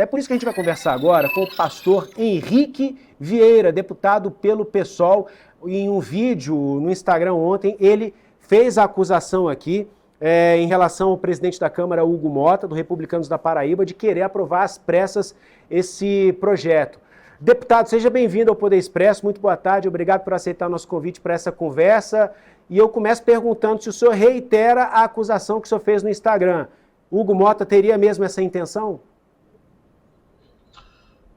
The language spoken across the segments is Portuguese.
É por isso que a gente vai conversar agora com o pastor Henrique Vieira, deputado pelo PSOL. Em um vídeo no Instagram ontem, ele fez a acusação aqui em relação ao presidente da Câmara, Hugo Mota, do Republicanos da Paraíba, de querer aprovar às pressas esse projeto. Deputado, seja bem-vindo ao Poder Expresso, muito boa tarde, obrigado por aceitar o nosso convite para essa conversa. E eu começo perguntando se o senhor reitera a acusação que o senhor fez no Instagram. Hugo Mota teria mesmo essa intenção?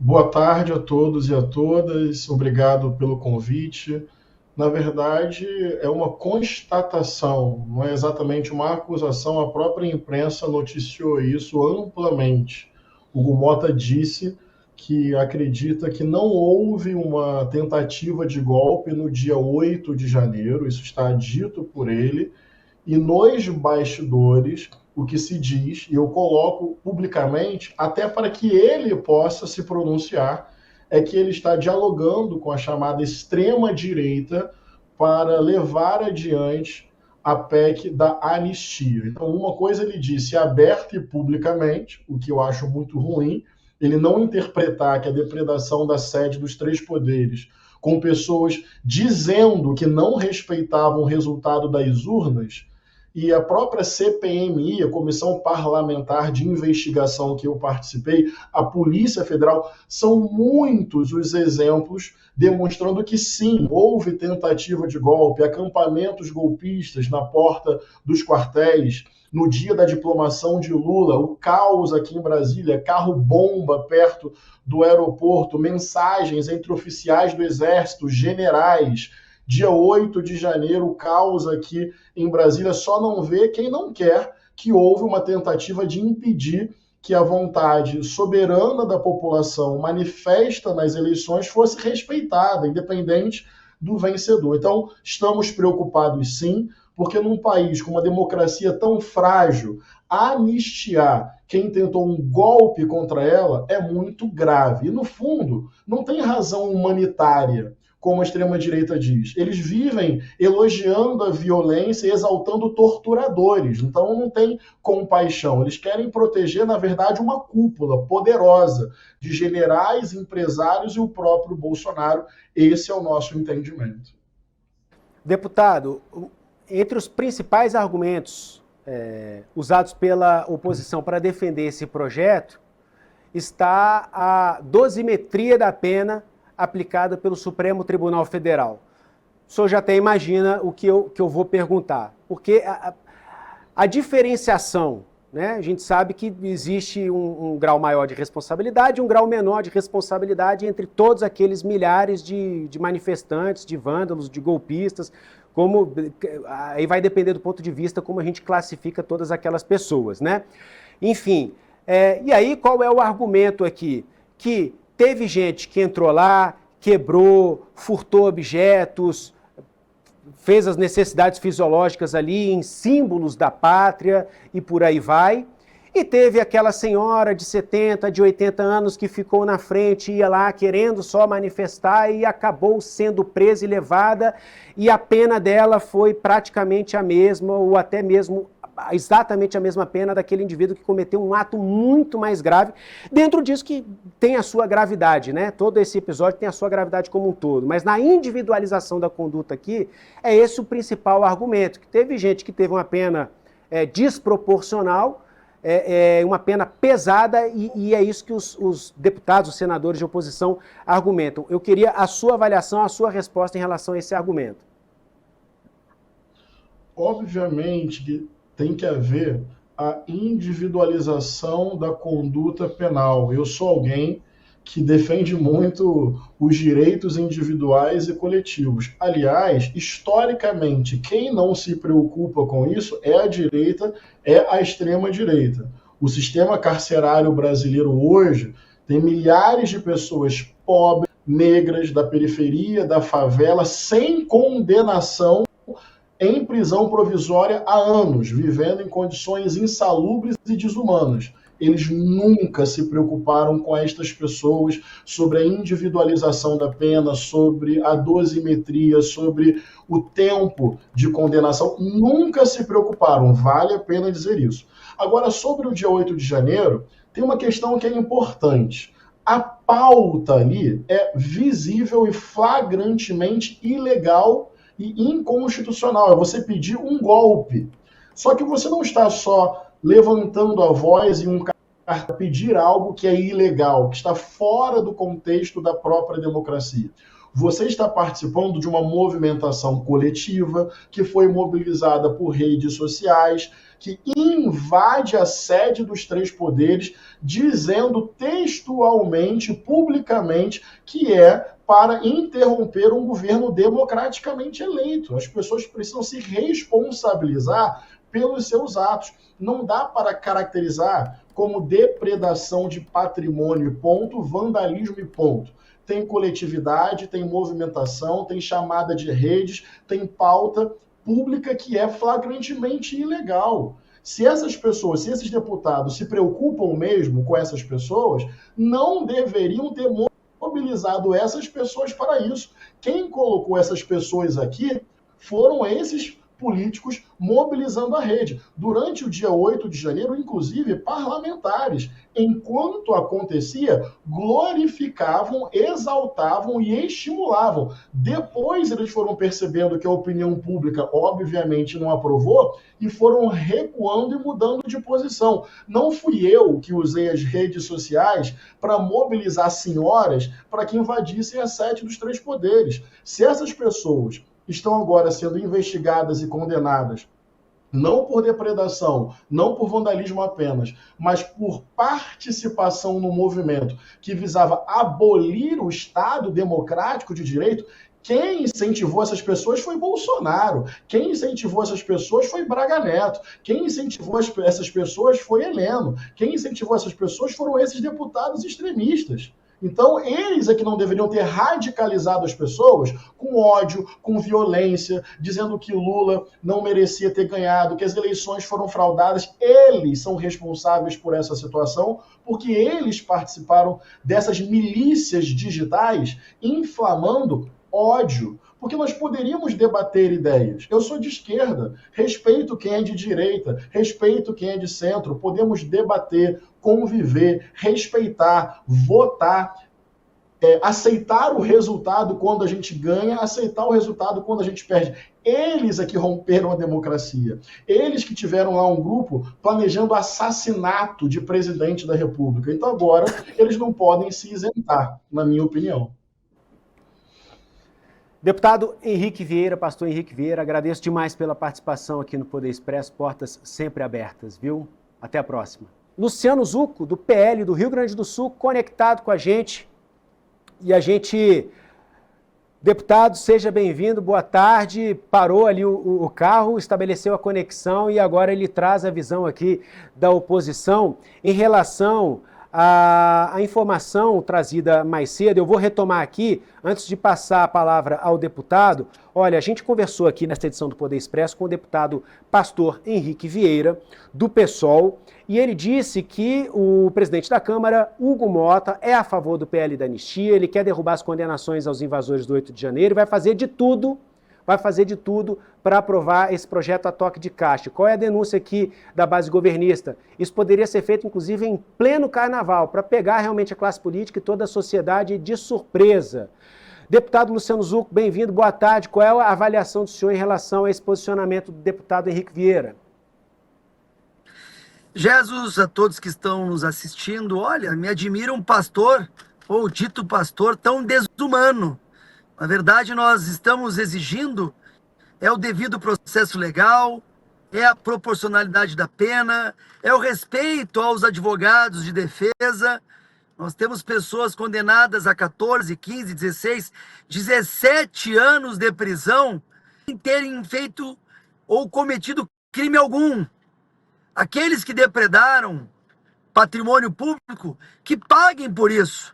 Boa tarde a todos e a todas, obrigado pelo convite. Na verdade, é uma constatação, não é exatamente uma acusação, a própria imprensa noticiou isso amplamente. Hugo Mota disse que acredita que não houve uma tentativa de golpe no dia 8 de janeiro, isso está dito por ele, e nos bastidores, o que se diz, e eu coloco publicamente, até para que ele possa se pronunciar, é que ele está dialogando com a chamada extrema-direita para levar adiante a PEC da anistia. Então, uma coisa ele disse aberta e publicamente, o que eu acho muito ruim, ele não interpretar que a depredação da sede dos três poderes, com pessoas dizendo que não respeitavam o resultado das urnas, e a própria CPMI, a Comissão Parlamentar de Investigação que eu participei, a Polícia Federal, são muitos os exemplos demonstrando que sim, houve tentativa de golpe, acampamentos golpistas na porta dos quartéis, no dia da diplomação de Lula, o caos aqui em Brasília, carro-bomba perto do aeroporto, mensagens entre oficiais do Exército, generais. Dia 8 de janeiro, o caos aqui em Brasília, só não vê quem não quer que houve uma tentativa de impedir que a vontade soberana da população manifesta nas eleições fosse respeitada, independente do vencedor. Então, estamos preocupados sim, porque num país com uma democracia tão frágil, anistiar quem tentou um golpe contra ela é muito grave. E, no fundo, não tem razão humanitária, como a extrema-direita diz. Eles vivem elogiando a violência e exaltando torturadores. Então não tem compaixão. Eles querem proteger, na verdade, uma cúpula poderosa de generais, empresários e o próprio Bolsonaro. Esse é o nosso entendimento. Deputado, entre os principais argumentos usados pela oposição para defender esse projeto está a dosimetria da pena aplicada pelo Supremo Tribunal Federal. O senhor já até imagina o que eu vou perguntar. Porque a diferenciação, né, a gente sabe que existe um grau maior de responsabilidade e um grau menor de responsabilidade entre todos aqueles milhares de manifestantes, de vândalos, de golpistas, aí vai depender do ponto de vista como a gente classifica todas aquelas pessoas, né? Enfim, e aí qual é o argumento aqui? Que teve gente que entrou lá, quebrou, furtou objetos, fez as necessidades fisiológicas ali em símbolos da pátria e por aí vai. E teve aquela senhora de 70, de 80 anos que ficou na frente, ia lá querendo só manifestar e acabou sendo presa e levada, e a pena dela foi praticamente a mesma, ou até mesmo exatamente a mesma pena daquele indivíduo que cometeu um ato muito mais grave, dentro disso que tem a sua gravidade, né? Todo esse episódio tem a sua gravidade como um todo, mas na individualização da conduta aqui, é esse o principal argumento, que teve gente que teve uma pena desproporcional, uma pena pesada, e é isso que os deputados, os senadores de oposição argumentam. Eu queria a sua avaliação, a sua resposta em relação a esse argumento. Obviamente que tem que haver a individualização da conduta penal. Eu sou alguém que defende muito os direitos individuais e coletivos. Aliás, historicamente, quem não se preocupa com isso é a direita, é a extrema-direita. O sistema carcerário brasileiro hoje tem milhares de pessoas pobres, negras, da periferia, da favela, sem condenação, em prisão provisória há anos, vivendo em condições insalubres e desumanas. Eles nunca se preocuparam com estas pessoas, sobre a individualização da pena, sobre a dosimetria, sobre o tempo de condenação. Nunca se preocuparam, vale a pena dizer isso. Agora, sobre o dia 8 de janeiro, tem uma questão que é importante. A pauta ali é visível e flagrantemente ilegal e inconstitucional. É você pedir um golpe. Só que você não está só levantando a voz em um carta pedir algo que é ilegal, que está fora do contexto da própria democracia. Você está participando de uma movimentação coletiva que foi mobilizada por redes sociais, que invade a sede dos três poderes, dizendo textualmente, publicamente, que é para interromper um governo democraticamente eleito. As pessoas precisam se responsabilizar pelos seus atos. Não dá para caracterizar como depredação de patrimônio, ponto, vandalismo e ponto. Tem coletividade, tem movimentação, tem chamada de redes, tem pauta pública que é flagrantemente ilegal. Se essas pessoas, se esses deputados se preocupam mesmo com essas pessoas, não deveriam ter mobilizado essas pessoas para isso. Quem colocou essas pessoas aqui foram esses políticos mobilizando a rede. Durante o dia 8 de janeiro, inclusive, parlamentares, enquanto acontecia, glorificavam, exaltavam e estimulavam. Depois eles foram percebendo que a opinião pública, obviamente, não aprovou e foram recuando e mudando de posição. Não fui eu que usei as redes sociais para mobilizar senhoras para que invadissem a sede dos três poderes. Se essas pessoas estão agora sendo investigadas e condenadas, não por depredação, não por vandalismo apenas, mas por participação no movimento que visava abolir o Estado democrático de direito. Quem incentivou essas pessoas foi Bolsonaro. Quem incentivou essas pessoas foi Braga Neto. Quem incentivou essas pessoas foi Heleno. Quem incentivou essas pessoas foram esses deputados extremistas. Então, eles é que não deveriam ter radicalizado as pessoas com ódio, com violência, dizendo que Lula não merecia ter ganhado, que as eleições foram fraudadas. Eles são responsáveis por essa situação, porque eles participaram dessas milícias digitais inflamando ódio. Porque nós poderíamos debater ideias. Eu sou de esquerda, respeito quem é de direita, respeito quem é de centro, podemos debater, conviver, respeitar, votar, aceitar o resultado quando a gente ganha, aceitar o resultado quando a gente perde. Eles é que romperam a democracia. Eles que tiveram lá um grupo planejando assassinato de presidente da República. Então agora eles não podem se isentar, na minha opinião. Deputado Henrique Vieira, pastor Henrique Vieira, agradeço demais pela participação aqui no Poder Expresso, portas sempre abertas, viu? Até a próxima. Luciano Zucco, do PL do Rio Grande do Sul, conectado com a gente. E a gente, deputado, seja bem-vindo, boa tarde. Parou ali o carro, estabeleceu a conexão e agora ele traz a visão aqui da oposição em relação a informação trazida mais cedo. Eu vou retomar aqui, antes de passar a palavra ao deputado. Olha, a gente conversou aqui nesta edição do Poder Expresso com o deputado pastor Henrique Vieira, do PSOL, e ele disse que o presidente da Câmara, Hugo Mota, é a favor do PL da anistia, ele quer derrubar as condenações aos invasores do 8 de janeiro e vai fazer de tudo para aprovar esse projeto a toque de caixa. Qual é a denúncia aqui da base governista? Isso poderia ser feito, inclusive, em pleno carnaval, para pegar realmente a classe política e toda a sociedade de surpresa. Deputado Luciano Zucco, bem-vindo, boa tarde. Qual é a avaliação do senhor em relação a esse posicionamento do deputado Henrique Vieira? Jesus, a todos que estão nos assistindo, olha, me admira um pastor, ou dito pastor, tão desumano. Na verdade, nós estamos exigindo o devido processo legal, a proporcionalidade da pena, o respeito aos advogados de defesa. Nós temos pessoas condenadas a 14, 15, 16, 17 anos de prisão sem terem feito ou cometido crime algum. Aqueles que depredaram patrimônio público, que paguem por isso.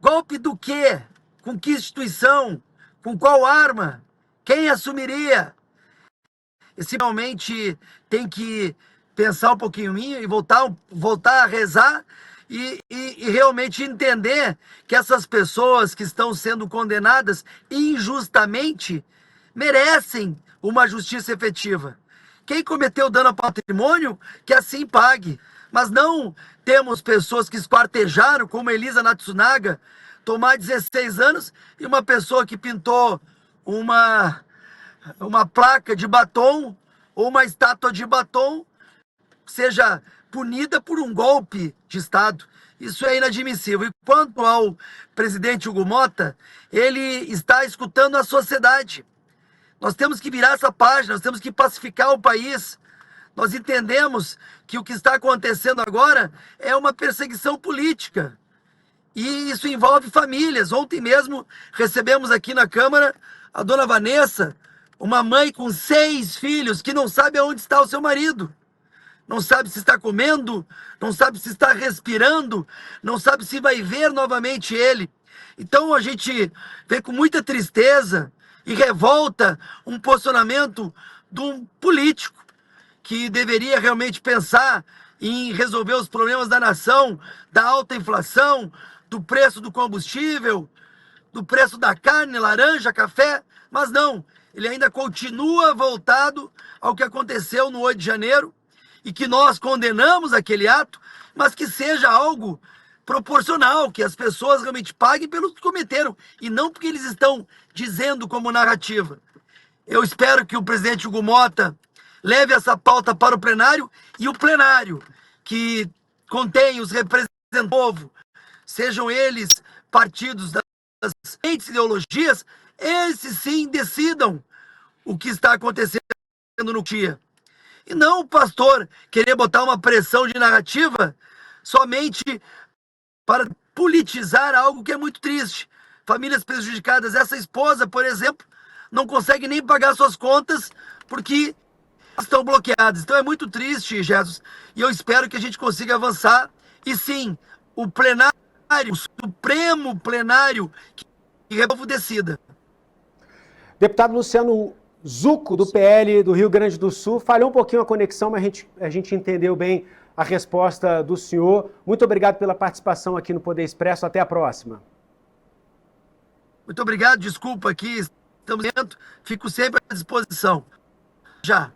Golpe do quê? Com que instituição? Com qual arma? Quem assumiria? Esse realmente tem que pensar um pouquinho em mim e voltar a rezar e realmente entender que essas pessoas que estão sendo condenadas injustamente merecem uma justiça efetiva. Quem cometeu dano ao patrimônio, que assim pague. Mas não temos pessoas que esquartejaram, como Elisa Natsunaga, tomar 16 anos, e uma pessoa que pintou uma placa de batom ou uma estátua de batom seja punida por um golpe de Estado. Isso é inadmissível. E quanto ao presidente Hugo Mota, ele está escutando a sociedade. Nós temos que virar essa página, nós temos que pacificar o país. Nós entendemos que o que está acontecendo agora é uma perseguição política. E isso envolve famílias. Ontem mesmo recebemos aqui na Câmara a dona Vanessa, uma mãe com 6 filhos, que não sabe aonde está o seu marido. Não sabe se está comendo, não sabe se está respirando, não sabe se vai ver novamente ele. Então a gente vê com muita tristeza e revolta um posicionamento de um político que deveria realmente pensar em resolver os problemas da nação, da alta inflação, do preço do combustível, do preço da carne, laranja, café, mas não, ele ainda continua voltado ao que aconteceu no 8 de janeiro, e que nós condenamos aquele ato, mas que seja algo proporcional, que as pessoas realmente paguem pelo que cometeram, e não porque eles estão dizendo como narrativa. Eu espero que o presidente Hugo Mota leve essa pauta para o plenário, e o plenário, que contém os representantes do povo, sejam eles partidos das diferentes ideologias, esses sim decidam o que está acontecendo no dia. E não o pastor querer botar uma pressão de narrativa somente para politizar algo que é muito triste. Famílias prejudicadas. Essa esposa, por exemplo, não consegue nem pagar suas contas porque estão bloqueadas. Então é muito triste, Jesus. E eu espero que a gente consiga avançar. E sim, o plenário, o Supremo Plenário, que o decida. Deputado Luciano Zucco, do PL do Rio Grande do Sul. Falhou um pouquinho a conexão, mas a gente entendeu bem a resposta do senhor. Muito obrigado pela participação aqui no Poder Expresso. Até a próxima. Muito obrigado. Desculpa aqui. Estamos dentro. Fico sempre à disposição. Já.